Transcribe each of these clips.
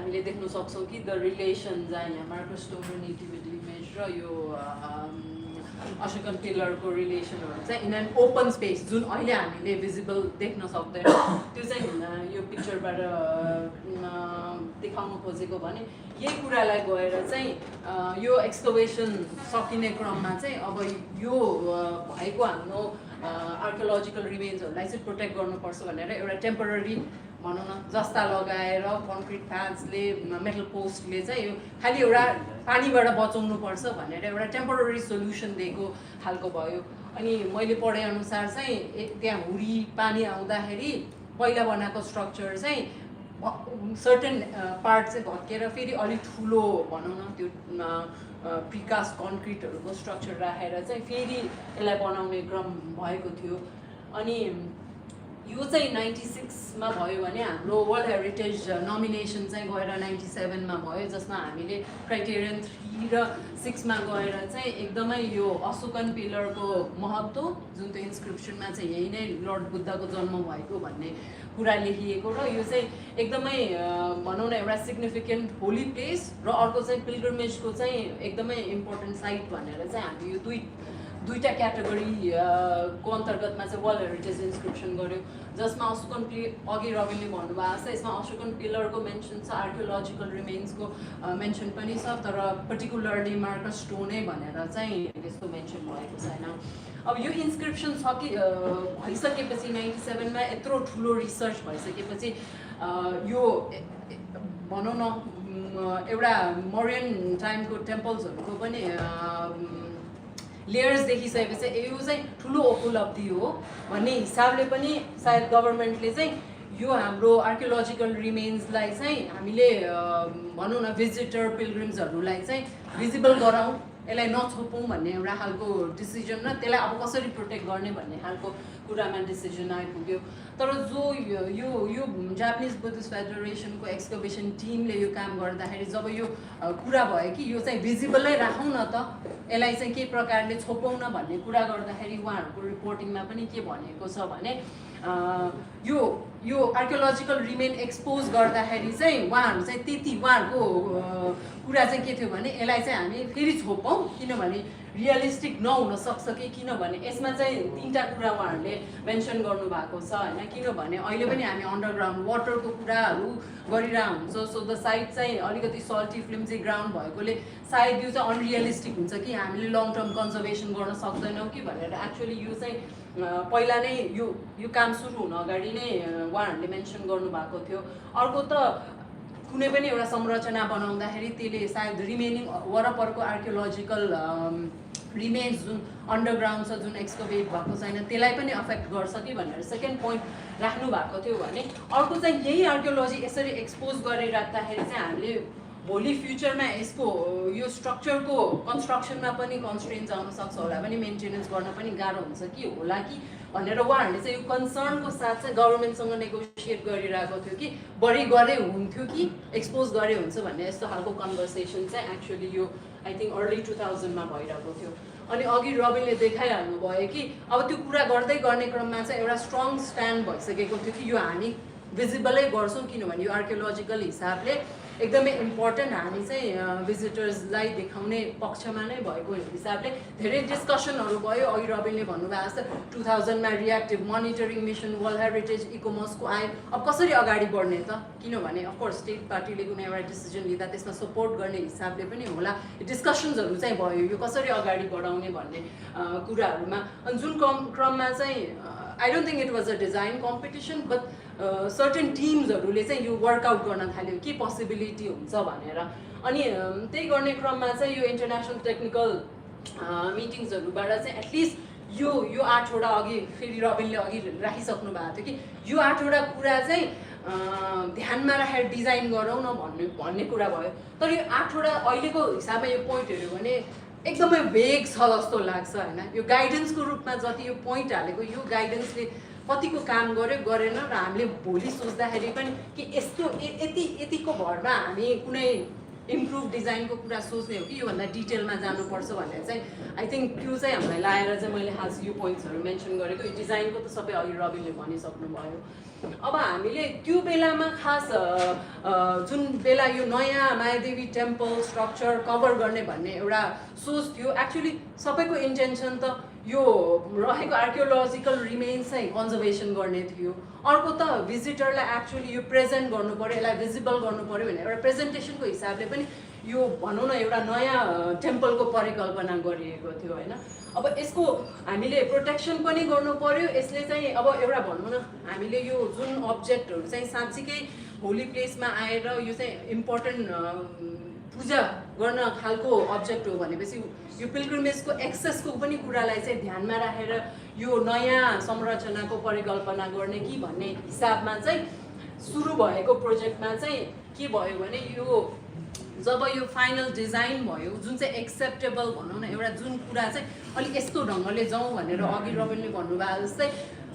हामीले देख्न सक्छौँ कि द रिलेसन चाहिँ यहाँ मार्कस स्टोनर नेटिभिटी इमेज र यो अशोकन पिलरको रिलेसनहरू चाहिँ इन एन ओपन स्पेस जुन अहिले हामीले भिजिबल देख्न सक्दैन त्यो चाहिँ यो पिक्चरबाट देखाउन खोजेको भने यही कुरालाई गएर चाहिँ यो एक्सकभेसन सकिने क्रममा चाहिँ अब यो भएको हाम्रो आर्कियोलोजिकल रिमेन्सहरूलाई चाहिँ प्रोटेक्ट गर्नुपर्छ भनेर एउटा टेम्पोररी भनौँ न जस्ता लगाएर कन्क्रिट प्याड्सले मेटल पोस्टले चाहिँ यो खालि एउटा पानीबाट बचाउनुपर्छ भनेर एउटा टेम्पोररी सोल्युसन दिएको खालको भयो। अनि मैले पढेअनुसार चाहिँ त्यहाँ हुरी पानी आउँदाखेरि पहिला बनाएको स्ट्रक्चर चाहिँ सर्टेन पार्ट चाहिँ भत्केर फेरि अलिक ठुलो भनौँ न त्यो प्रिकास्ट कन्क्रिटहरूको स्ट्रक्चर राखेर चाहिँ फेरि यसलाई बनाउने क्रम भएको थियो। अनि यो चाहिँ 96 मा भयो भने हाम्रो वर्ल्ड हेरिटेज नोमिनेसन चाहिँ गएर 97 मा भयो, जसमा हामीले क्राइटेरियन 3 र 6 मा गएर चाहिँ एकदमै यो अशोकन पिलरको महत्त्व जुन त्यो इन्स्क्रिप्सनमा चाहिँ यही नै लर्ड बुद्धको जन्म भएको भन्ने कुरा लेखिएको र यो चाहिँ एकदमै भनौँ न एउटा सिग्निफिकेन्ट होली प्लेस र अर्को चाहिँ पिल्ग्रिमेजको चाहिँ एकदमै इम्पोर्टेन्ट साइट भनेर चाहिँ हामी यो दुईटा क्याटेगोरीको अन्तर्गतमा चाहिँ वर्ल्ड हेरिटेज इन्स्क्रिप्सन गर्यो, जसमा अशोकन अघि रविले भन्नुभएको छ यसमा अशोकन पिलरको मेन्सन छ, आर्कियोलोजिकल रिमेन्सको मेन्सन पनि छ, तर पर्टिकुलरली मार्कस स्टोनै भनेर चाहिँ त्यस्तो मेन्सन भएको छैन। अब यो इन्स्क्रिप्सन भइसकेपछि 97 मा यत्रो ठुलो रिसर्च भइसकेपछि यो भनौँ न एउटा मौर्यन टाइमको टेम्पल्सहरूको पनि लेयर्स देखिसकेपछि यो चाहिँ ठुलो उपलब्धि हो भन्ने हिसाबले पनि सायद गभर्मेन्टले चाहिँ यो हाम्रो आर्कियोलोजिकल रिमेन्सलाई चाहिँ हामीले भनौँ न भिजिटर पिलग्रिम्सहरूलाई चाहिँ भिजिबल गराउँ, यसलाई नछोपौँ भन्ने एउटा खालको डिसिजन र त्यसलाई अब कसरी प्रोटेक्ट गर्ने भन्ने खालको कुरामा डिसिजन आइपुग्यो। तर जो यो जापानिज बुद्धिस्ट फेडरेसनको एक्सकभेसन टिमले यो काम गर्दाखेरि जब यो कुरा भयो कि यो चाहिँ भिजिबलै राखौँ न त, यसलाई चाहिँ के प्रकारले छोपौँ न भन्ने कुरा गर्दाखेरि उहाँहरूको रिपोर्टिङमा पनि के भनेको छ भने यो आर्कियोलोजिकल रिमेन एक्सपोज गर्दाखेरि चाहिँ उहाँहरू चाहिँ त्यति उहाँहरूको कुरा चाहिँ के थियो भने यसलाई चाहिँ हामी फेरि छोपौँ किनभने रियलिस्टिक नहुन सक्छ कि, किनभने यसमा चाहिँ 3टा कुरा उहाँहरूले मेन्सन गर्नुभएको छ होइन। किनभने अहिले पनि हामी अन्डरग्राउन्ड वाटरको कुराहरू गरिरहेको हुन्छ, सो द साइड चाहिँ अलिकति सल्टी फ्लिम्जी ग्राउन्ड भएकोले सायद यो चाहिँ अनरियलिस्टिक हुन्छ कि हामीले लङ टर्म कन्जर्भेसन गर्न सक्दैनौँ कि भनेर एक्चुअली यो चाहिँ पहिला नै यो काम सुरु हुन अगाडि नै उहाँहरूले मेन्सन गर्नुभएको थियो। अर्को त कुनै पनि एउटा संरचना बनाउँदाखेरि त्यसले सायद रिमेनिङ वरपरको आर्कियोलोजिकल रिमेन्स जुन अन्डरग्राउन्ड छ जुन एक्सकभेट भएको छैन त्यसलाई पनि अफेक्ट गर्छ कि भनेर सेकेन्ड पोइन्ट राख्नु भएको थियो भने अर्को चाहिँ यही आर्कियोलोजी यसरी एक्सपोज गरिराख्दाखेरि चाहिँ हामीले भोलि फ्युचरमा यसको यो स्ट्रक्चरको कन्स्ट्रक्सनमा पनि कन्स्ट्रेन्ट्स आउन सक्छ होला, पनि मेन्टेनेन्स गर्न पनि गाह्रो हुन्छ कि होला कि भनेर उहाँहरूले चाहिँ यो कन्सर्नको साथ चाहिँ गभर्मेन्टसँग नेगोसिएट गरिरहेको थियो कि बढी गरे हुन्थ्यो कि एक्सपोज गरे हुन्छ भन्ने यस्तो खालको कन्भर्सेसन चाहिँ एक्चुअली यो आई थिङ्क अर्ली 2000 मा भइरहेको थियो। अनि अघि रविले देखाइहाल्नु भयो कि अब त्यो कुरा गर्दै गर्ने क्रममा चाहिँ एउटा स्ट्रङ स्ट्यान्ड भइसकेको थियो कि यो हामी भिजिबलै गर्छौँ किनभने यो आर्कियोलोजिकल हिसाबले एकदमै इम्पोर्टेन्ट हामी चाहिँ भिजिटर्सलाई देखाउने पक्षमा नै भएको हिसाबले धेरै डिस्कसनहरू भयो। अघि रविले भन्नुभएको छ 2000 मा reactive monitoring mission world heritage इकोमसको आयो, अब कसरी अगाडि बढ्ने त, किनभने अफकोर्स स्टेट पार्टीले कुनै एउटा डिसिजन लिँदा त्यसमा सपोर्ट गर्ने हिसाबले पनि होला डिस्कसन्सहरू चाहिँ भयो यो कसरी अगाडि बढाउने भन्ने कुराहरूमा। अनि जुन क्रममा चाहिँ I don't think it was a design competition but certain टिम्सहरूले चाहिँ यो वर्कआउट गर्न थाल्यो के पोसिबिलिटी हुन्छ भनेर। अनि त्यही गर्ने क्रममा चाहिँ यो इन्टरनेसनल टेक्निकल मिटिङ्सहरूबाट चाहिँ एटलिस्ट यो 8वटा अघि फेरि रविनले अघि राखिसक्नु भएको थियो कि यो 8वटा कुरा चाहिँ ध्यानमा राखेर डिजाइन गरौँ न भन्ने कुरा भयो। तर यो 8वटा अहिलेको हिसाबमा यो पोइन्ट हेऱ्यो भने एकदमै भेग छ जस्तो लाग्छ होइन। यो गाइडेन्सको रूपमा जति यो पोइन्ट हालेको यो गाइडेन्सले कतिको काम गर्यो गरेन र हामीले भोलि सोच्दाखेरि पनि कि यस्तो यतिको भरमा हामी कुनै इम्प्रुभ डिजाइनको कुरा सोच्ने हो कि योभन्दा डिटेलमा जानुपर्छ भन्ने चाहिँ आई थिङ्क त्यो चाहिँ हामीलाई लाएर चाहिँ मैले खास यो पोइन्ट्सहरू मेन्सन गरेको। यो डिजाइनको त सबै अघि रविले भनिसक्नुभयो। अब हामीले त्यो बेलामा खास जुन बेला यो नयाँ मायादेवी टेम्पल स्ट्रक्चर कभर गर्ने भन्ने एउटा सोच थियो, एक्चुअली सबैको इन्टेन्सन त यो रहेको आर्कियोलोजिकल रिमेन्स चाहिँ कन्जर्भेसन गर्ने थियो। अर्को त भिजिटरलाई एक्चुअली यो प्रेजेन्ट गर्नु पऱ्यो, यसलाई भिजिबल गर्नु पऱ्यो भने एउटा प्रेजेन्टेसनको हिसाबले पनि यो भनौँ न एउटा नयाँ टेम्पलको परिकल्पना गरिएको थियो होइन। अब यसको हामीले प्रोटेक्सन पनि गर्नु पऱ्यो। यसले चाहिँ अब एउटा भनौँ न हामीले यो जुन अब्जेक्टहरू चाहिँ साँच्चीकै होली प्लेसमा आएर यो चाहिँ इम्पोर्टेन्ट पूजा गर्न खालको अब्जेक्ट हो भनेपछि यो पिल्ग्रिमेजको एक्सेसको पनि कुरालाई चाहिँ ध्यानमा राखेर यो नयाँ संरचनाको परिकल्पना गर्ने कि भन्ने हिसाबमा चाहिँ सुरु भएको प्रोजेक्टमा चाहिँ के भयो भने यो जब यो फाइनल डिजाइन भयो जुन चाहिँ एक्सेप्टेबल भनौँ न एउटा जुन कुरा चाहिँ अलिक यस्तो ढङ्गले जाउँ भनेर अघि रविनले भन्नुभयो जस्तै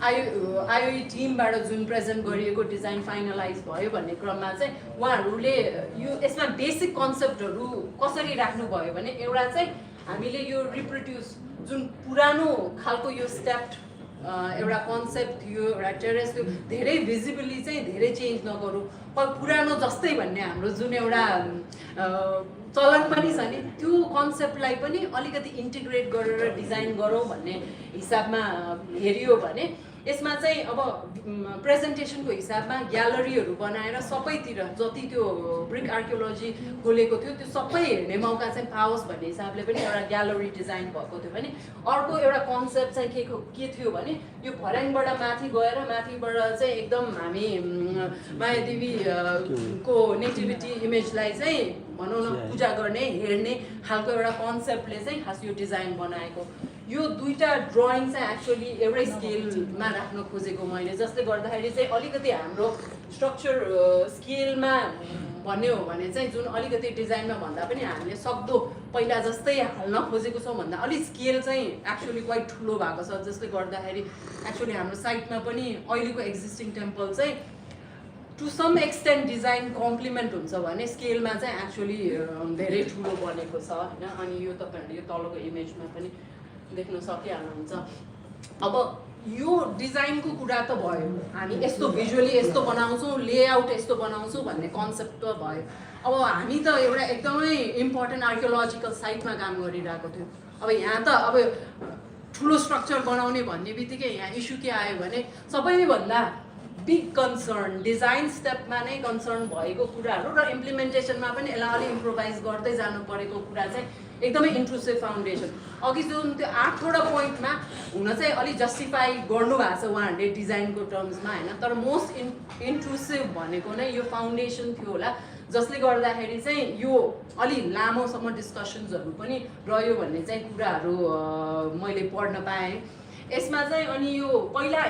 आइओई टिमबाट जुन प्रेजेन्ट गरिएको डिजाइन फाइनलाइज भयो भन्ने क्रममा चाहिँ उहाँहरूले यो यसमा बेसिक कन्सेप्टहरू कसरी राख्नुभयो भने एउटा चाहिँ हामीले यो रिप्रोड्युस जुन पुरानो खालको यो स्टेप्ड एउटा कन्सेप्ट थियो, एउटा टेरेस थियो, धेरै भिजिबली चाहिँ धेरै चेन्ज नगरौँ, पुरानो जस्तै भन्ने हाम्रो जुन एउटा चलन पनि छ नि त्यो कन्सेप्टलाई पनि अलिकति इन्टिग्रेट गरेर डिजाइन गरौँ भन्ने हिसाबमा हेरियो भने यसमा चाहिँ अब प्रेजेन्टेसनको हिसाबमा ग्यालरीहरू बनाएर सबैतिर जति त्यो ब्रिक आर्कियोलोजी खोलेको थियो त्यो सबै हेर्ने मौका चाहिँ पाओस् भन्ने हिसाबले पनि एउटा ग्यालरी डिजाइन भएको थियो भने अर्को एउटा कन्सेप्ट चाहिँ के थियो भने यो फर्याङबाट माथि गएर माथिबाट चाहिँ एकदम हामी मायादेवीको नेटिभिटी इमेजलाई चाहिँ भनौँ न पूजा गर्ने हेर्ने खालको एउटा कन्सेप्टले चाहिँ खास यो डिजाइन बनाएको। यो दुईटा ड्रइङ चाहिँ एक्चुअली एउटै स्केलमा राख्न खोजेको मैले, जसले गर्दाखेरि चाहिँ अलिकति हाम्रो स्ट्रक्चर स्केलमा भन्ने हो भने चाहिँ जुन अलिकति डिजाइनमा भन्दा पनि हामीले सक्दो पहिला जस्तै हाल्न खोजेको छौँ भन्दा अलिक स्केल चाहिँ एक्चुअली क्वाइट ठुलो भएको छ, जसले गर्दाखेरि एक्चुअली हाम्रो साइटमा पनि अहिलेको एक्जिस्टिङ टेम्पल चाहिँ to some extent design complement हुन्छ भने स्केलमा चाहिँ एक्चुअली धेरै ठुलो बनेको छ होइन। अनि यो तपाईँहरूले यो तलको इमेजमा पनि देख्न सकिहाल्नुहुन्छ। अब यो डिजाइनको कुरा त भयो, हामी यस्तो भिजुअली यस्तो बनाउँछौँ, लेआउट यस्तो बनाउँछौँ भन्ने कन्सेप्ट त भयो। अब हामी त एउटा एकदमै इम्पोर्टेन्ट आर्कियोलोजिकल साइटमा काम गरिरहेको थियौँ। अब यहाँ त अब ठुलो स्ट्रक्चर बनाउने भन्ने बित्तिकै यहाँ इस्यु के आयो भने सबैभन्दा बिग कन्सर्न डिजाइन स्टेपमा नै कन्सर्न भएको कुराहरू र इम्प्लिमेन्टेसनमा पनि यसलाई अलिक इम्प्रोभाइज गर्दै जानु परेको कुरा चाहिँ एकदमै इन्ट्रुसिभ फाउन्डेसन। अघि जुन त्यो 8वटा पोइन्टमा हुन चाहिँ अलिक जस्टिफाई गर्नुभएको छ उहाँहरूले डिजाइनको टर्म्समा होइन, तर मोस्ट इन्ट्रुसिभ भनेको नै यो फाउन्डेसन थियो होला, जसले गर्दाखेरि चाहिँ यो अलि लामोसम्म डिस्कसन्सहरू पनि रह्यो भन्ने चाहिँ कुराहरू मैले पढ्न पाएँ यसमा चाहिँ। अनि यो पहिला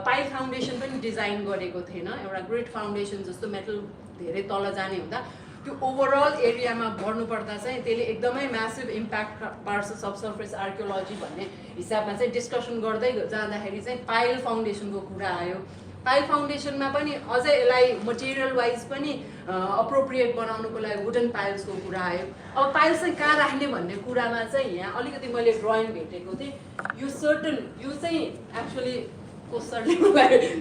पाइल फाउन्डेसन पनि डिजाइन गरेको थिएन, एउटा ग्रेट फाउन्डेसन जस्तो मेटल धेरै तल जाने हुँदा त्यो ओभरअल एरियामा बढ्नुपर्दा चाहिँ त्यसले एकदमै म्यासिभ इम्प्याक्ट पार्छ सबसर्फेस आर्कियोलोजी भन्ने हिसाबमा चाहिँ डिस्कसन गर्दै जाँदाखेरि चाहिँ पाइल फाउन्डेसनको कुरा आयो। पाइल फाउन्डेसनमा पनि अझै यसलाई मटेरियल वाइज पनि अप्रोप्रिएट बनाउनुको लागि वुडन पाइल्सको कुरा आयो। अब पाइल्स चाहिँ कहाँ राख्ने भन्ने कुरामा चाहिँ यहाँ अलिकति मैले ड्रइङ भेटेको थिएँ। यो सर्टन यो चाहिँ एक्चुअली को सरले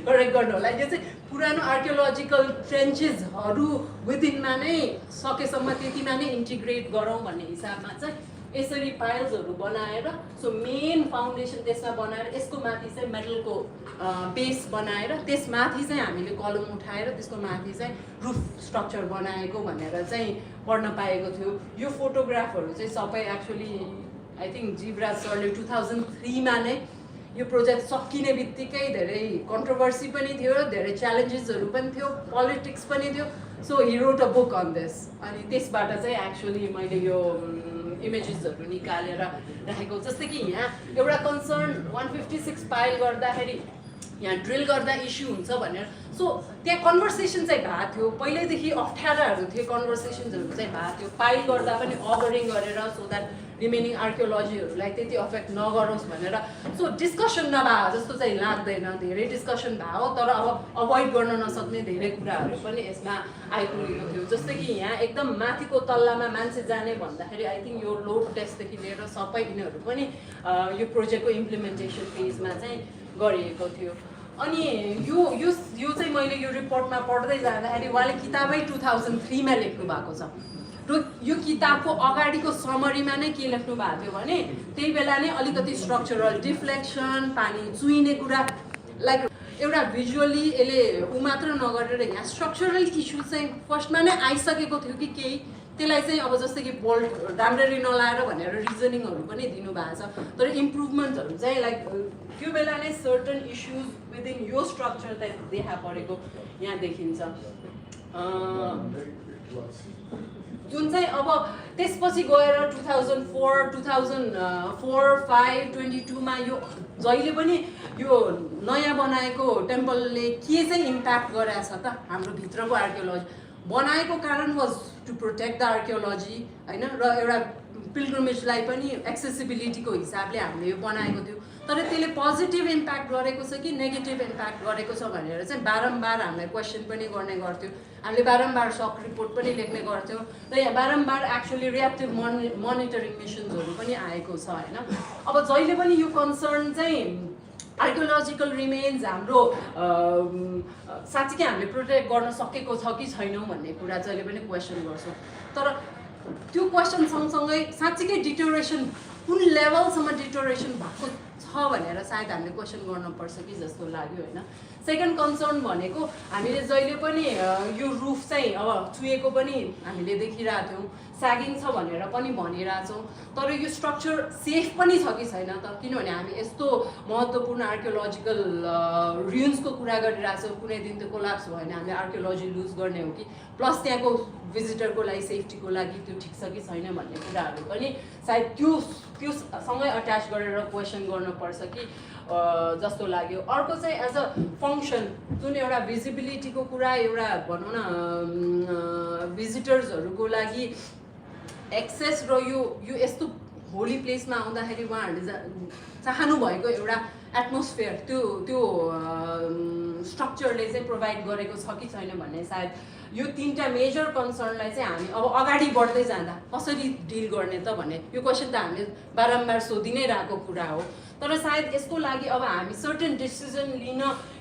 करेक्ट गर्नु होला, यो चाहिँ पुरानो आर्कियोलोजिकल ट्रेन्चेसहरू विदिनमा नै सकेसम्म त्यतिमा नै इन्टिग्रेट गरौँ भन्ने हिसाबमा चाहिँ यसरी पाइल्सहरू बनाएर सो मेन फाउन्डेसन त्यसमा बनाएर यसको माथि चाहिँ मेटलको बेस बनाएर त्यसमाथि चाहिँ हामीले कलम उठाएर त्यसको माथि चाहिँ रुफ स्ट्रक्चर बनाएको भनेर चाहिँ पढ्न पाएको थियो। यो फोटोग्राफहरू चाहिँ सबै एक्चुअली आई थिङ्क जीवराज सरले 2003मा नै यो प्रोजेक्ट सकिने बित्तिकै धेरै कन्ट्रोभर्सी पनि थियो, धेरै च्यालेन्जेसहरू पनि थियो, पोलिटिक्स पनि थियो। So he wrote a book on this. अनि त्यसबाट चाहिँ एक्चुअली मैले यो इमेजेसहरू निकालेर राखेको। जस्तै कि यहाँ एउटा कन्सर्न 156 पाइल गर्दाखेरि यहाँ ड्रिल गर्दा इस्यु हुन्छ भनेर सो त्यहाँ कन्भर्सेसन चाहिँ भएको थियो पहिल्यैदेखि अप्ठ्याराहरू थियो कन्भर्सेसन्सहरू चाहिँ भएको थियो फाइल गर्दा पनि अगरिङ गरेर सो द्याट रिमेनिङ आर्कियोलोजीहरूलाई त्यति अफेक्ट नगरोस् भनेर सो डिस्कसन नभए जस्तो चाहिँ लाग्दैन धेरै डिस्कसन भयो तर अब अभोइड गर्न नसक्ने धेरै कुराहरू पनि यसमा आइपुगेको थियो जस्तै कि यहाँ एकदम माथिको तल्लामा मान्छे जाने भन्दाखेरि आई थिङ्क यो लोड टेस्टदेखि लिएर सबै यिनीहरू पनि यो प्रोजेक्टको इम्प्लिमेन्टेसन फेजमा चाहिँ गरिएको थियो अनि यो चाहिँ मैले यो रिपोर्टमा पढ्दै जाँदाखेरि उहाँले किताबै 2003मा लेख्नु भएको छ र यो किताबको अगाडिको समरीमा नै के लेख्नु भएको थियो भने त्यही बेला नै अलिकति स्ट्रक्चरल डिफ्लेक्सन पानी चुइने कुरा लाइक एउटा भिजुअली यसले ऊ मात्र नगरेर यहाँ स्ट्रक्चरल इस्यु चाहिँ फर्स्टमा नै आइसकेको थियो कि केही त्यसलाई चाहिँ अब जस्तै कि बोल्ट राम्ररी नलाएर भनेर रिजनिङहरू पनि दिनुभएको छ तर इम्प्रुभमेन्टहरू चाहिँ लाइक त्यो बेला नै सर्टन इस्युज विदिन यो स्ट्रक्चर चाहिँ देखा परेको यहाँ देखिन्छ जुन चाहिँ अब त्यसपछि गएर 2004, 2004, 5, 22मा यो जहिले पनि यो नयाँ बनाएको टेम्पलले के चाहिँ इम्प्याक्ट गरेछ त हाम्रो भित्रको आर्कियोलोजी बनाएको कारण was to protect the archaeology हैन र एउटा पिल्ग्रिमेजलाई पनि एक्सेसिबिलिटीको हिसाबले हामीले यो बनाएको थियो तर त्यसले पोजिटिभ इम्प्याक्ट गरेको छ कि नेगेटिभ इम्प्याक्ट गरेको छ भनेर चाहिँ बारम्बार हामीलाई क्वेसन पनि गर्ने गर्थ्यो हामीले बारम्बार सक रिपोर्ट पनि लेख्ने गर्थ्यौँ र यहाँ बारम्बार एक्चुअली रिएक्टिभ मोनिटरिङ मिसन्सहरू पनि आएको छ होइन अब जहिले पनि यो कन्सर्न चाहिँ आर्कियोलोजिकल रिमेन्स हाम्रो साँच्चीकै हामीले प्रोटेक्ट गर्न सकेको छ कि छैनौँ भन्ने कुरा जहिले पनि क्वेसन गर्छौँ तर त्यो क्वेसन सँगसँगै साँच्चीकै डिटोरेसन कुन लेभलसम्म डिटोरेसन भएको छ भनेर सायद हामीले क्वेसन गर्नुपर्छ कि जस्तो लाग्यो होइन सेकेन्ड कन्सर्न भनेको हामीले जहिले पनि यो रुफ चाहिँ अब चुएको पनि हामीले देखिरहेको थियौँ स्यागिङ छ भनेर पनि भनिरहेछौँ तर यो स्ट्रक्चर सेफ पनि छ कि छैन त किनभने हामी यस्तो महत्त्वपूर्ण आर्कियोलोजिकल रुइन्सको कुरा गरिरहेछौँ कुनै दिन त्यो कोल्याप्स भयो भने हामीले आर्कियोलोजी लुज गर्ने हो कि प्लस त्यहाँको भिजिटरको लागि सेफ्टीको लागि त्यो ठिक छ कि छैन भन्ने कुराहरू पनि सायद त्योसँगै अट्याच गरेर क्वेसन गर्नुपर्छ कि जस्तो लाग्यो अर्को चाहिँ एज अ फङ्सन जुन एउटा भिजिबिलिटीको कुरा एउटा भनौँ न भिजिटर्सहरूको लागि एक्सेस र यो यस्तो होली प्लेसमा आउँदाखेरि उहाँहरूले चाहनु भएको एउटा एटमोस्फियर त्यो स्ट्रक्चरले चाहिँ प्रोभाइड गरेको छ कि छैन भन्ने सायद यो तीनटा मेजर कन्सर्नलाई चाहिँ हामी अब अगाडि बढ्दै जाँदा कसरी डिल गर्ने त भन्ने यो क्वेसन त हामीले बारम्बार सोधि नै रहेको कुरा हो तर सायद यसको लागि अब हामी सर्टेन डिसिजन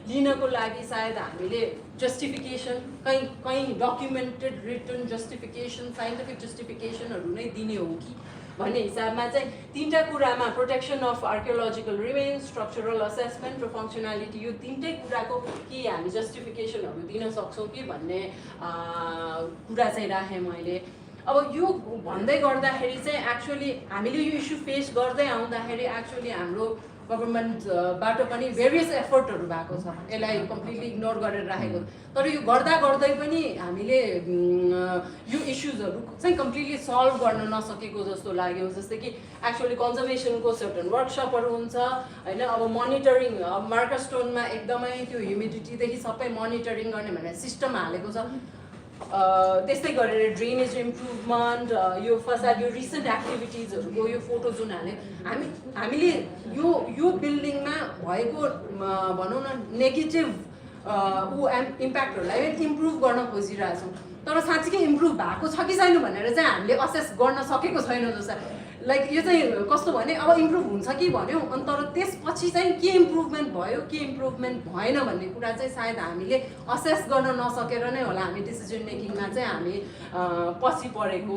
लिनको लागि सायद हामीले जस्टिफिकेसन कहीँ डकुमेन्टेड रिटन जस्टिफिकेसन साइन्टिफिक जस्टिफिकेसनहरू नै दिने हो कि भन्ने हिसाबमा चाहिँ तीनटा कुरामा protection of archaeological remains structural assessment र फङ्सनालिटी यो तीनटै कुराको के हामी जस्टिफिकेसनहरू दिन सक्छौँ कि भन्ने कुरा चाहिँ राखेँ मैले अब यो भन्दै गर्दाखेरि चाहिँ एक्चुअली हामीले यो इस्यु फेस गर्दै आउँदाखेरि एक्चुअली हाम्रो गभर्मेन्टबाट पनि भेरियस एफर्टहरू भएको छ यसलाई कम्प्लिटली इग्नोर गरेर राखेको तर यो गर्दा गर्दै पनि हामीले यो इस्युजहरू चाहिँ कम्प्लिटली सल्भ गर्न नसकेको जस्तो लाग्यो जस्तै कि एक्चुअली कन्जर्भेसनको सर्टन वर्कसपहरू हुन्छ होइन अब मोनिटरिङ अब मार्कस्टोनमा एकदमै त्यो ह्युमिडिटीदेखि सबै मोनिटरिङ गर्ने भनेर सिस्टम हालेको छ त्यस्तै गरेर ड्रेनेज इम्प्रुभमेन्ट यो फसाड यो रिसेन्ट एक्टिभिटिजहरूको यो फोटो जुन हाल्यो हामीले यो बिल्डिङमा भएको भनौँ न नेगेटिभ इम्प्याक्टहरूलाई इम्प्रुभ गर्न खोजिरहेछौँ तर साँच्चीकै इम्प्रुभ भएको छ कि छैन भनेर चाहिँ हामीले असेस गर्न सकेको छैनौँ जस्तो लाइक यो चाहिँ कस्तो भने अब इम्प्रुभ हुन्छ कि भन्यो अनि तर त्यसपछि चाहिँ के इम्प्रुभमेन्ट भयो के इम्प्रुभमेन्ट भएन भन्ने कुरा चाहिँ सायद हामीले असेस गर्न नसकेर नै होला हामी डिसिजन मेकिङमा चाहिँ हामी पछि परेको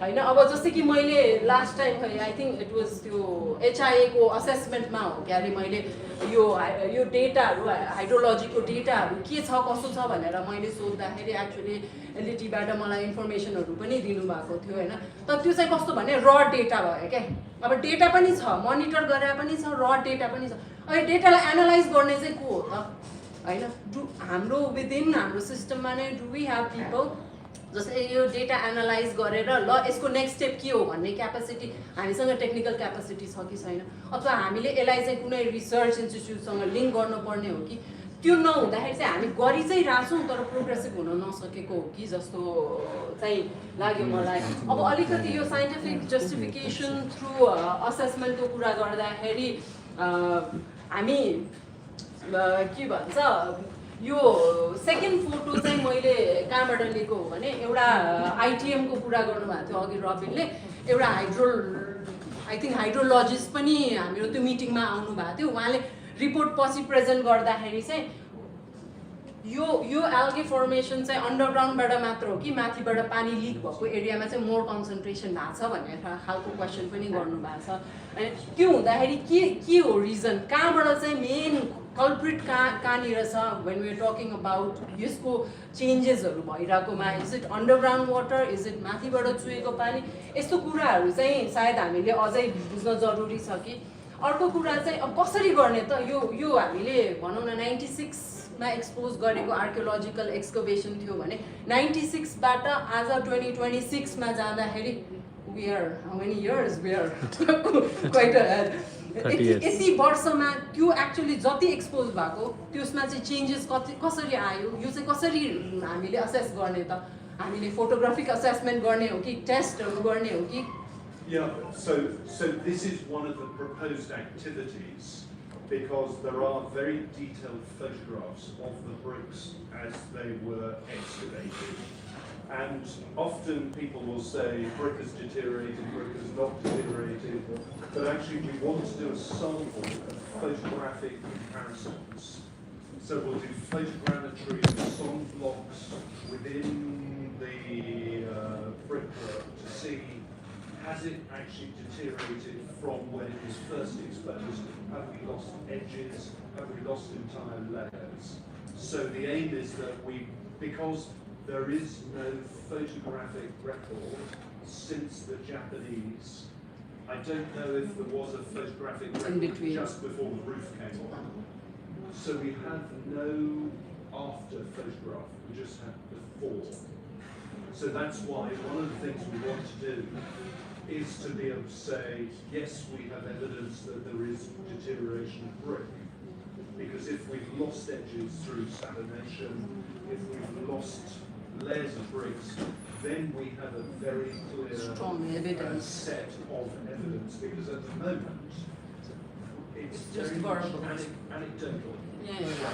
होइन अब जस्तै कि मैले last time I think it was त्यो एचआइएको असेसमेन्टमा हो कि अरे मैले यो डेटाहरू हाइड्रोलोजीको डेटाहरू के छ कसो छ भनेर मैले सोद्धाखेरि एक्चुली एलइटीबाट मलाई इन्फर्मेसनहरू पनि दिनुभएको थियो होइन तर त्यो चाहिँ कस्तो भने र डेटा भयो क्या अब डेटा पनि छ मोनिटर गरेर पनि छ र डेटा पनि छ अब डेटालाई एनालाइज गर्ने चाहिँ को हो त होइन हाम्रो विदिन हाम्रो सिस्टममा नै डु वी हेभ पिपल जस्तै यो डेटा एनालाइज गरेर ल यसको नेक्स्ट स्टेप के हो भन्ने क्यापासिटी हामीसँग टेक्निकल क्यापासिटी छ कि छैन, अथवा हामीले यसलाई चाहिँ कुनै रिसर्च इन्स्टिट्युटसँग लिङ्क गर्नुपर्ने हो कि त्यो नहुँदाखेरि चाहिँ हामी गरि चाहिँ रहेछौँ तर प्रोग्रेसिभ हुन नसकेको हो कि जस्तो चाहिँ लाग्यो मलाई। अब अलिकति यो साइन्टिफिक जस्टिफिकेसन थ्रु असेसमेन्टको कुरा गर्दाखेरि हामी के भन्छ यो सेकेन्ड फोटो चाहिँ मैले कहाँबाट लिएको हो भने एउटा आइटिएमको कुरा गर्नुभएको थियो अघि रबिनले, एउटा आई थिङ्क हाइड्रोलोजिस्ट पनि हाम्रो त्यो मिटिङमा आउनुभएको थियो। उहाँले रिपोर्ट पछि प्रेजेन्ट गर्दाखेरि चाहिँ यो एल्गे फर्मेसन चाहिँ अन्डरग्राउन्डबाट मात्र हो कि माथिबाट पानी लिक भएको एरियामा चाहिँ मोर कन्सन्ट्रेसन भएको छ भन्ने खालको क्वेसन पनि गर्नुभएको छ। अनि त्यो हुँदाखेरि के हो रिजन, कहाँबाट चाहिँ मेन कल्प्रिट कहाँनिर छ when we are talking about यसको चेन्जेसहरू भइरहेकोमा, is it underground water, is it माथिबाट चुहेको पानी, यस्तो कुराहरू चाहिँ सायद हामीले अझै बुझ्न जरुरी छ कि। अर्को कुरा चाहिँ अब कसरी गर्ने त यो हामीले भनौँ न 96मा एक्सपोज गरेको आर्कियोलोजिकल एक्सकभेसन थियो भने 96बाट आज 2026मा जाँदाखेरि we are how many years we are quite यति वर्षमा त्यो एक्चुअली जति एक्सपोज भएको त्यसमा चाहिँ चेन्जेस कसरी आयो, यो चाहिँ कसरी हामीले असेस गर्ने त, हामीले फोटोग्राफिक असेसमेन्ट गर्ने हो कि टेस्टहरू गर्ने हो कि? Yeah, so this is one of the proposed activities because there are very detailed photographs of the bricks as they were excavated. And often people will say brick has deteriorated, brick has not deteriorated, but actually we want to do a sample of photographic comparisons. So we'll do photogrammetry of some blocks within the brickwork to see has it actually deteriorated from when it was first exposed? Have we lost edges? Have we lost entire layers? So the aim is that because there is no photographic record since the Japanese, I don't know if there was a photographic record just before the roof came on. So we have no after photograph, we just have before. So that's why one of the things we want to do is to be able to say, yes, we have evidence that there is deterioration of brick. Because if we've lost edges through salination, if we've lost layers of bricks, then we have a very clear strong evidence set of evidence. Because at the moment, it's just very much anecdotal. Yeah.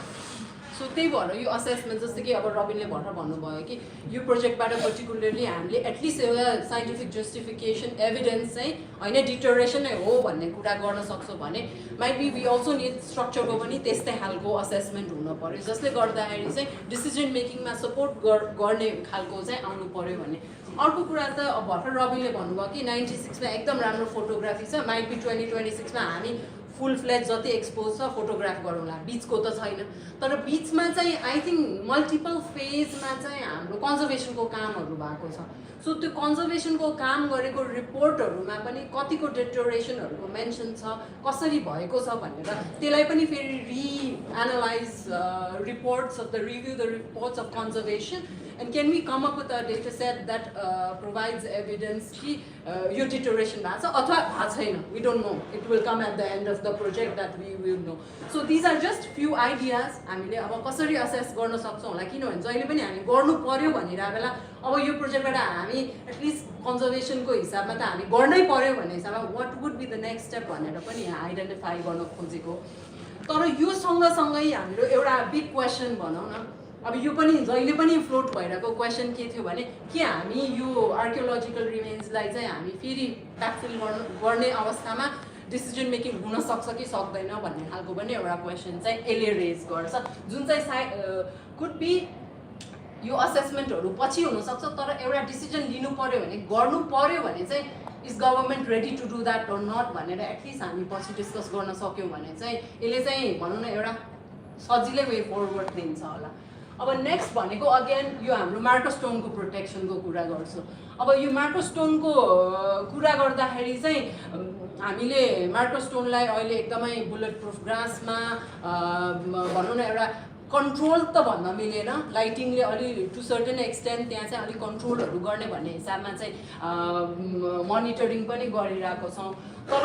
So त्यही भएर यो assessment जस्तो कि अब रबिनले भर्खर भन्नुभयो कि यो प्रोजेक्टबाट पर्टिकुलरली हामीले एटलिस्ट एउटा साइन्टिफिक जस्टिफिकेसन एभिडेन्स चाहिँ होइन डिटोरेसन नै हो भन्ने कुरा गर्न सक्छौँ भने might be we also need स्ट्रक्चरको पनि त्यस्तै खालको असेसमेन्ट हुन पऱ्यो जसले गर्दाखेरि चाहिँ डिसिजन मेकिङमा सपोर्ट गर्ने खालको चाहिँ आउनु पऱ्यो भन्ने। अर्को कुरा त अब भर्खर रबिनले भन्नुभयो कि 96मा एकदम राम्रो फोटोग्राफी छ, माइट बी 2026मा हामी फुल फ्लेज जति एक्सपोज छ फोटोग्राफ गरौँला, बिचको त छैन। तर बिचमा चाहिँ आई थिङ्क मल्टिपल फेजमा चाहिँ हाम्रो कन्जर्भेसनको कामहरू भएको छ। सो त्यो कन्जर्भेसनको काम गरेको रिपोर्टहरूमा पनि कतिको डिटोरेसनहरूको मेन्सन छ, कसरी भएको छ भनेर त्यसलाई पनि फेरि reanalyse reports of the review the reports of conservation and can we come up with a data set that provides evidence कि यो deterioration भएको छ अथवा भएको छैन, we don't know, it will come at the end of the project that we will know. So these are just few ideas हामीले अब कसरी assess गर्न सक्छौँ होला, किनभने जहिले पनि हामी गर्नु पर्यो भनिरहेको बेला अब यो प्रोजेक्टबाट हामी एटलिस्ट कन्जर्भेसनको हिसाबमा त हामी गर्नै पर्यो भन्ने हिसाबमा what would be the next step भनेर पनि यहाँ आइडेन्टिफाई गर्न खोजेको। तर यो सँगसँगै हाम्रो एउटा बिग क्वेसन भनौँ न, अब यो पनि जहिले पनि फ्लोट भइरहेको क्वेसन के थियो भने के हामी यो आर्कियोलोजिकल रिमेन्सलाई चाहिँ हामी फेरि ब्याकफिल गर्ने अवस्थामा डिसिजन मेकिङ हुन सक्छ कि सक्दैन भन्ने खालको पनि एउटा क्वेसन चाहिँ यसले रेज गर्छ, जुन चाहिँ कुड बी यो असेसमेन्टहरू पछि हुनसक्छ तर एउटा डिसिजन लिनु पर्यो भने गर्नु पर्यो भने चाहिँ is government ready to do that or not भनेर एटलिस्ट हामी पछि डिस्कस गर्न सक्यौँ भने चाहिँ यसले चाहिँ भनौँ न एउटा सजिलै वे फरवर्ड दिन्छ होला। अब नेक्स्ट भनेको अगेन यो हाम्रो मार्कोस्टोनको प्रोटेक्सनको कुरा गर्छु। अब यो मार्कोस्टोनको कुरा गर्दाखेरि चाहिँ हामीले मार्कोस्टोनलाई अहिले एकदमै बुलेट प्रुफ ग्लासमा भनौँ न एउटा कन्ट्रोल त भन्न मिलेन लाइटिङले अलि टु सर्टेन एक्सटेन्ट त्यहाँ चाहिँ अलिक कन्ट्रोलहरू गर्ने भन्ने हिसाबमा चाहिँ मोनिटरिङ पनि गरिरहेको छौँ तर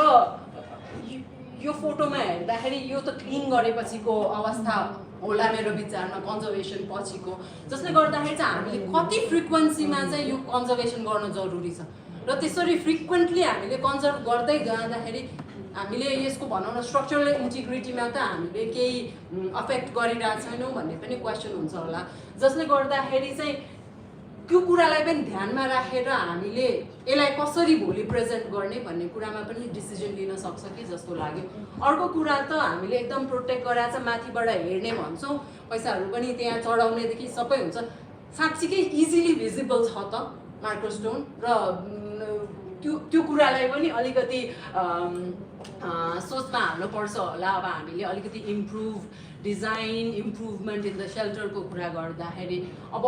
यो फोटोमा हेर्दाखेरि यो त क्लिन गरेपछिको अवस्था होला मेरो विचारमा कन्जर्भेसन पछिको जसले गर्दाखेरि चाहिँ हामीले कति फ्रिक्वेन्सीमा चाहिँ यो कन्जर्भेसन गर्न जरुरी छ र त्यसरी फ्रिक्वेन्टली हामीले कन्जर्भ गर्दै जाँदाखेरि हामीले यसको भनौँ न स्ट्रक्चरल इन्टिग्रिटीमा त हामीले केही अफेक्ट गरिरहेको छैनौँ भन्ने पनि क्वेसन हुन्छ होला जसले गर्दाखेरि चाहिँ त्यो कुरालाई पनि ध्यानमा राखेर हामीले यसलाई कसरी भोलि प्रेजेन्ट गर्ने भन्ने कुरामा पनि डिसिजन लिन सक्छ कि जस्तो लाग्यो अर्को कुरा त हामीले एकदम प्रोटेक्ट गराएर चाहिँ माथिबाट हेर्ने भन्छौँ पैसाहरू पनि त्यहाँ चढाउनेदेखि सबै हुन्छ साँच्चीकै इजिली भिजिबल छ त माइक्रोस्टोन र त्यो कुरालाई पनि अलिकति सोचमा हाल्नुपर्छ होला अब हामीले अलिकति improve design improvement in the सेल्टरको कुरा गर्दाखेरि अब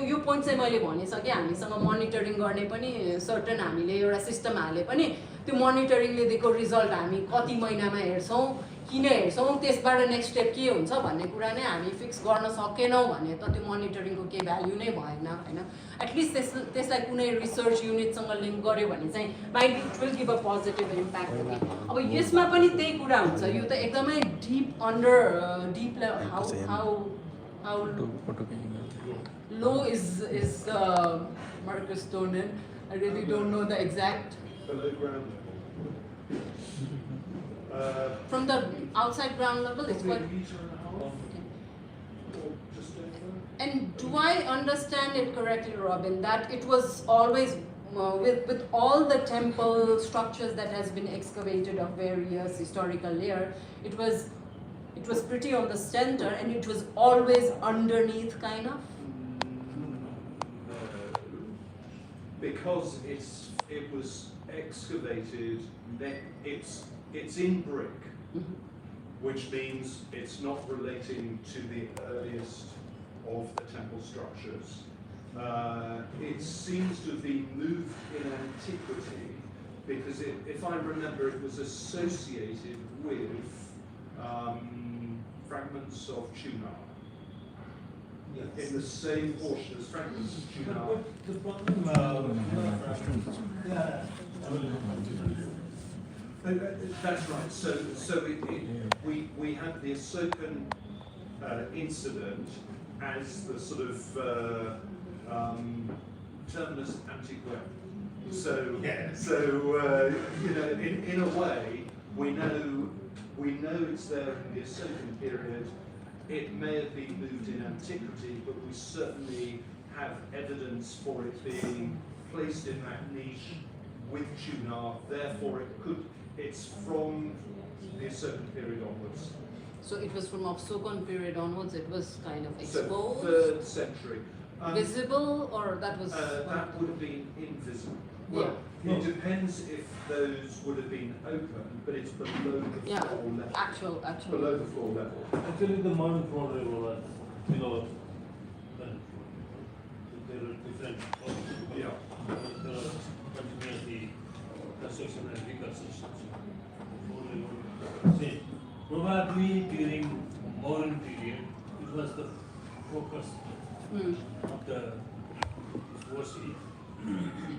यो पोइन्ट चाहिँ मैले भनिसकेँ हामीसँग मोनिटरिङ गर्ने पनि सर्टन हामीले एउटा सिस्टम हाले पनि त्यो मोनिटरिङले दिएको रिजल्ट हामी कति महिनामा हेर्छौँ किन हेर्छौँ त्यसबाट नेक्स्ट स्टेप के हुन्छ भन्ने कुरा नै हामी फिक्स गर्न सकेनौँ भने त त्यो मोनिटरिङको केही भ्याल्यु नै भएन होइन एटलिस्ट त्यसलाई कुनै रिसर्च युनिटसँग लिङ्क गर्यो भने चाहिँ might it will give a positive impact अब यसमा पनि त्यही कुरा हुन्छ यो त एकदमै deep under deep how low is microstone I really don't know the exact. Below ground level. From the outside ground level, it's quite. And do I understand it correctly, Robin, that it was always with all the temple structures that has been excavated of various historical layer, it was pretty on the center and it was always underneath, kind of. Because it was excavated, it's in brick, which means it's not relating to the earliest of the temple structures. It seems to have been moved in antiquity because if I remember, it was associated with fragments of tunar. Yes. In the same portion as fragments of tunar. The problem, That's right. So we had the Ahsokan incident as the sort of terminus antiquum. So you know, in a way, we know it's there in the Ahsokan period. It may have been moved in antiquity, but we certainly have evidence for it being placed in that niche with tunar. Therefore, it's from the Ahsokan period onwards. So it was from Ahsokan period onwards. It was kind of So exposed, 3rd century. visible, or that was. That would have been invisible. Well, it depends if those would have been open, but it's below the floor level. Actual. Below the floor level. actually the modern floor level was below. There are different. Yeah. There are continuously construction and reconstruction. Floor level. See, probably during modern period, it was the focus of the worship.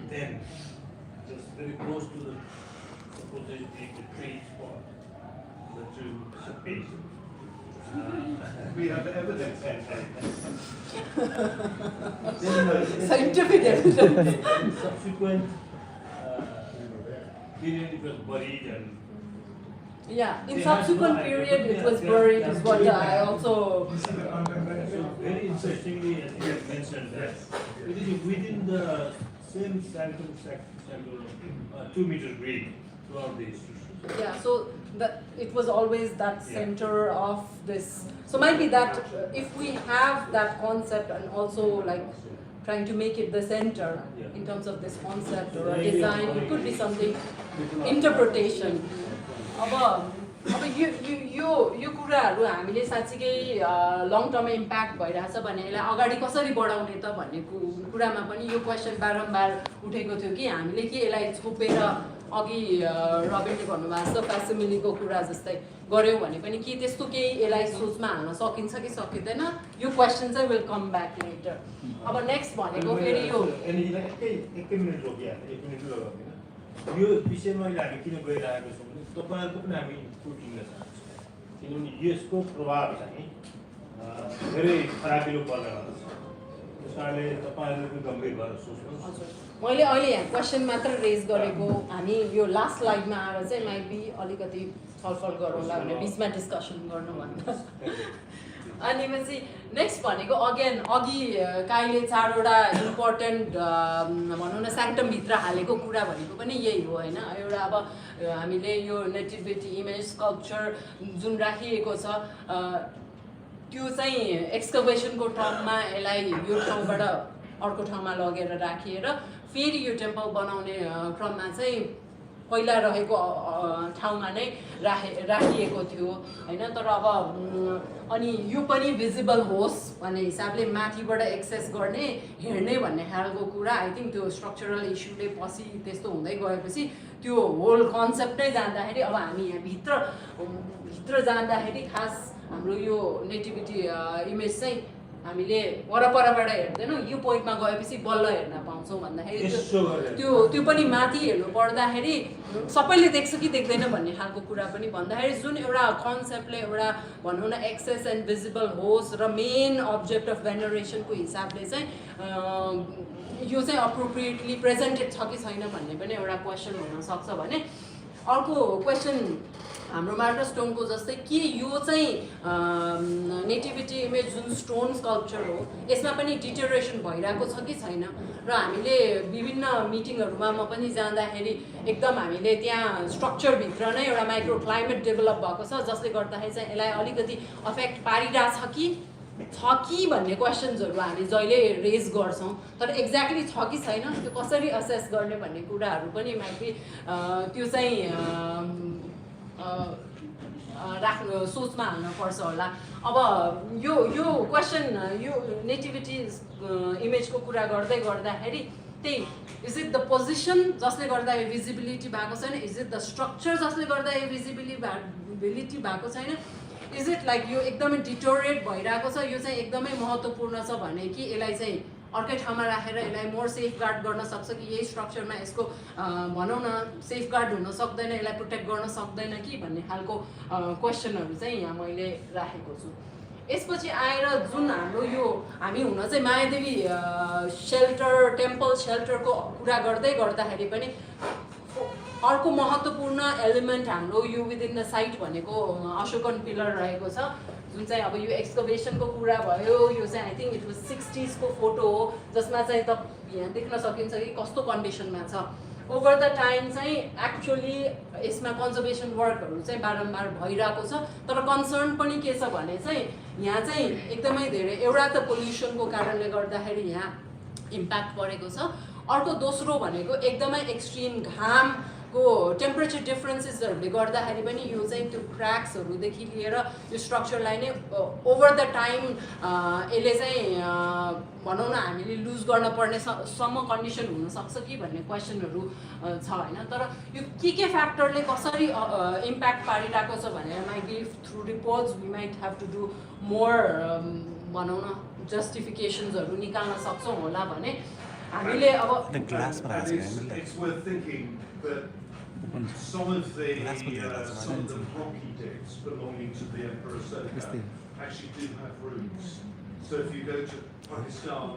Then, just very close to the supposedly the tree spot, the two space. We have evidence. Scientific evidence. In subsequent period, it was buried and. Yeah, in subsequent period it was buried is what I also. So very interestingly, as you have mentioned that it is within the same sanctum 2 meter grade throughout the history. Yeah, so it was always that center of this. So might be that if we have that concept and also like trying to make it the center in terms of this concept or a design, it could be something interpretation. अब अब यो कुराहरू हामीले साँच्चीकै long term impact भइरहेछ भने यसलाई अगाडि कसरी बढाउने त भन्ने कुरामा पनि यो क्वेसन बारम्बार उठेको थियो कि हामीले के यसलाई छोपेर अघि रबिनले भन्नुभएको छ फ्यासिमिलीको कुरा जस्तै गऱ्यौँ भने पनि के त्यस्तो केही यसलाई सोचमा हाल्न सकिन्छ कि सकिँदैन, यो क्वेसन चाहिँ विल कम ब्याक लेटर। अब नेक्स्ट भनेको फेरि यो एकै मिनट रोकिहाल्छ, 1 मिनट लगाउँदैन। यो विषयमा अहिले हामी किन गइरहेको छौँ भने तपाईँहरूको पनि हामी इनपुट लिन चाहन्छौँ, किनभने यसको प्रभाव चाहिँ धेरै खराबिलो पर्न सक्छ। त्यस कारणले तपाईँहरूले पनि गम्भीर भएर सोच्नुहोस्। हजुर, मैले अहिले यहाँ क्वेसन मात्र रेज गरेको, हामी यो लास्ट स्लाइडमा आएर चाहिँ माइट बी अलिकति छलफल गरौँला भनेर बिचमा डिस्कसन गर्नुभन्दा। अनि पछि नेक्स्ट भनेको अघि काइले 4वटा इम्पोर्टेन्ट भनौँ न स्याङ्क्टमभित्र हालेको कुरा भनेको पनि यही हो होइन। एउटा अब हामीले यो नेटिभिटी इमेज स्कल्पचर जुन राखिएको छ त्यो चाहिँ एक्सकभेसनको टर्ममा यसलाई यो ठाउँबाट अर्को ठाउँमा लगेर राखिएर फेरि यो टेम्पल बनाउने क्रममा चाहिँ पहिला रहेको ठाउँमा नै राखिएको थियो होइन। तर अब अनि यो पनि भिजिबल होस् भन्ने हिसाबले माथिबाट एक्सेस गर्ने हेर्ने भन्ने खालको कुरा आई थिङ्क त्यो स्ट्रक्चरल इस्युले पछि त्यस्तो हुँदै गएपछि त्यो होल कन्सेप्ट नै जाँदाखेरि अब हामी यहाँ भित्र जाँदाखेरि खास हाम्रो यो नेटिभिटी इमेज चाहिँ हामीले वरपरबाट हेर्दैनौँ, यो पोइन्टमा गएपछि बल्ल हेर्न पाउँछौँ भन्दाखेरि त्यो पनि माथि हेर्नु पर्दाखेरि सबैले देख्छ कि देख्दैन भन्ने खालको कुरा पनि भन्दाखेरि जुन एउटा कन्सेप्टले एउटा भनौँ न एक्सेस एन्ड भिजिबल होस् र मेन अब्जेक्ट अफ भेनरेसनको हिसाबले चाहिँ यो चाहिँ अप्रोप्रिएटली प्रेजेन्टेड छ कि छैन भन्ने पनि एउटा क्वेसन हुनसक्छ भने अर्को क्वेसन हाम्रो मार्टर स्टोनको जस्तै के यो चाहिँ नेटिभिटी इमेज जुन स्टोन स्कल्पचर हो यसमा पनि डिटेरेसन भइरहेको छ कि छैन। र हामीले विभिन्न मिटिङहरूमा म पनि जाँदाखेरि एकदम हामीले त्यहाँ स्ट्रक्चरभित्र नै एउटा माइक्रो क्लाइमेट डेभलप भएको छ जसले गर्दाखेरि चाहिँ यसलाई अलिकति अफेक्ट पारिरहेछ कि भन्ने क्वेसन्सहरू हामी जहिले रेज गर्छौँ, तर एक्ज्याक्टली छ कि छैन त्यो कसरी असेस गर्ने भन्ने कुराहरू पनि माइबी त्यो चाहिँ राख्नु सोचमा हाल्नुपर्छ होला। अब यो क्वेसन यो नेटिभिटी इमेजको कुरा गर्दाखेरि त्यही इज इट द पोजिसन जसले गर्दा यो भिजिबिलिटी भएको छैन, इज इट द स्ट्रक्चर जसले गर्दा यो भिजिबिलिटी भएको छैन, इज इट लाइक यो एकदमै डिटोरेट भइरहेको छ, यो चाहिँ एकदमै महत्त्वपूर्ण छ भने कि यसलाई चाहिँ अर्कै ठाउँमा राखेर यसलाई मोर सेफ गार्ड गर्न सक्छ कि यही स्ट्रक्चरमा यसको भनौँ न सेफ गार्ड हुन सक्दैन, यसलाई प्रोटेक्ट गर्न सक्दैन कि भन्ने खालको क्वेसनहरू चाहिँ यहाँ मैले राखेको छु। यसपछि आएर जुन हाम्रो यो हामी हुन चाहिँ मायादेवी सेल्टर टेम्पल सेल्टरको कुरा गर्दाखेरि पनि अर्को महत्त्वपूर्ण एलिमेन्ट हाम्रो यो विदिन द साइट भनेको अशोकन पिलर रहेको छ जुन चाहिँ अब यो एक्सकभेसनको कुरा भयो। यो चाहिँ I think it was 60s को फोटो हो जसमा चाहिँ त यहाँ देख्न सकिन्छ कि कस्तो कन्डिसनमा छ। ओभर द टाइम चाहिँ एक्चुअली यसमा कन्जर्भेसन वर्कहरू चाहिँ बारम्बार भइरहेको छ, तर कन्सर्न पनि के छ भने चाहिँ यहाँ चाहिँ एकदमै धेरै एउटा त पोल्युसनको कारणले गर्दाखेरि यहाँ इम्प्याक्ट परेको छ, अर्को दोस्रो भनेको एकदमै एक्सट्रिम घामको टेम्परेचर डिफ्रेन्सेसहरूले गर्दाखेरि पनि यो चाहिँ त्यो क्र्याक्सहरूदेखि लिएर यो स्ट्रक्चरलाई नै ओभर द टाइम यसले चाहिँ भनौँ न हामीले लुज गर्न पर्ने सम्म कन्डिसन हुनसक्छ कि भन्ने क्वेसनहरू छ होइन। तर यो के फ्याक्टरले कसरी इम्प्याक्ट पारिरहेको छ भनेर might be through reports we might have to do more भनौँ न जस्टिफिकेसन्सहरू निकाल्न सक्छौँ होला भने हामीले अब it's worth thinking that some of the rocky dips belonging to the Emperor Ashoka actually do have rooms. So if you go to Pakistan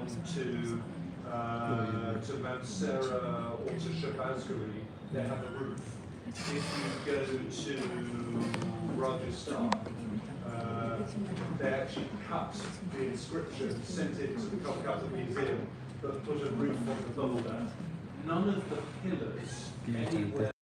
to Mount Sera or to Shahbazgari, they have a roof. If you go to Rajasthan, they actually cut the inscription, sent it to the Kolkata Museum, but put a roof on the boulder. None of the pillars anywhere